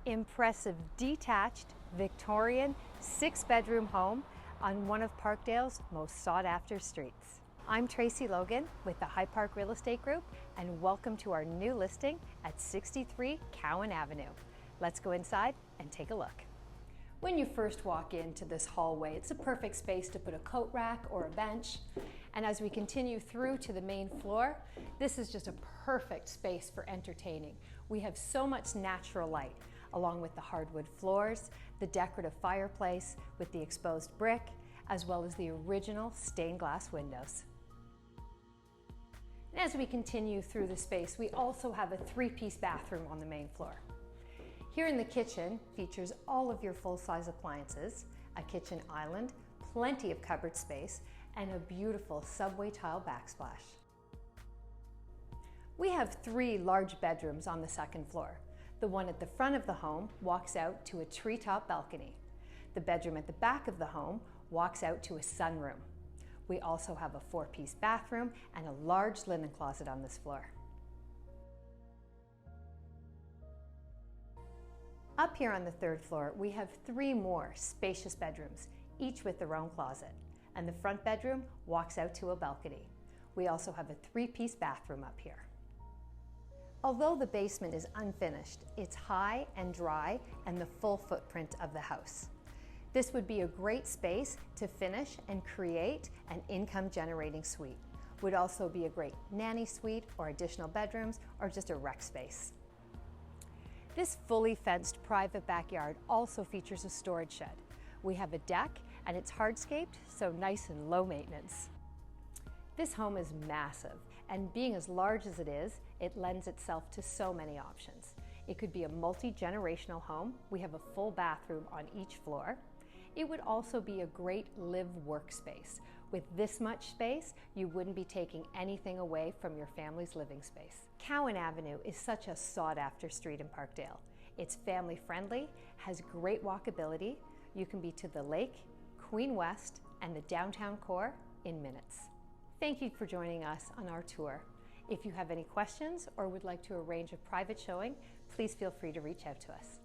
Impressive detached Victorian 6-bedroom home on one of Parkdale's most sought-after streets. I'm Tracy Logan with the High Park Real Estate Group, and welcome to our new listing at 63 Cowan Avenue. Let's go inside and take a look. When you first walk into this hallway, it's a perfect space to put a coat rack or a bench. And as we continue through to the main floor, this is just a perfect space for entertaining. We have so much natural light, along with the hardwood floors, the decorative fireplace with the exposed brick, as well as the original stained glass windows. And as we continue through the space, we also have a 3-piece bathroom on the main floor. Here in the kitchen features all of your full-size appliances, a kitchen island, plenty of cupboard space, and a beautiful subway tile backsplash. We have 3 large bedrooms on the second floor. The one at the front of the home walks out to a treetop balcony. The bedroom at the back of the home walks out to a sunroom. We also have a 4-piece bathroom and a large linen closet on this floor. Up here on the 3rd floor, we have 3 more spacious bedrooms, each with their own closet, and the front bedroom walks out to a balcony. We also have a 3-piece bathroom up here. Although the basement is unfinished, it's high and dry and the full footprint of the house. This would be a great space to finish and create an income-generating suite. Would also be a great nanny suite or additional bedrooms or just a rec space. This fully fenced private backyard also features a storage shed. We have a deck and it's hardscaped, so nice and low maintenance. This home is massive, and being as large as it is, it lends itself to so many options. It could be a multi-generational home. We have a full bathroom on each floor. It would also be a great live workspace. With this much space, you wouldn't be taking anything away from your family's living space. Cowan Avenue is such a sought-after street in Parkdale. It's family friendly, has great walkability. You can be to the lake, Queen West, and the downtown core in minutes. Thank you for joining us on our tour. If you have any questions or would like to arrange a private showing, please feel free to reach out to us.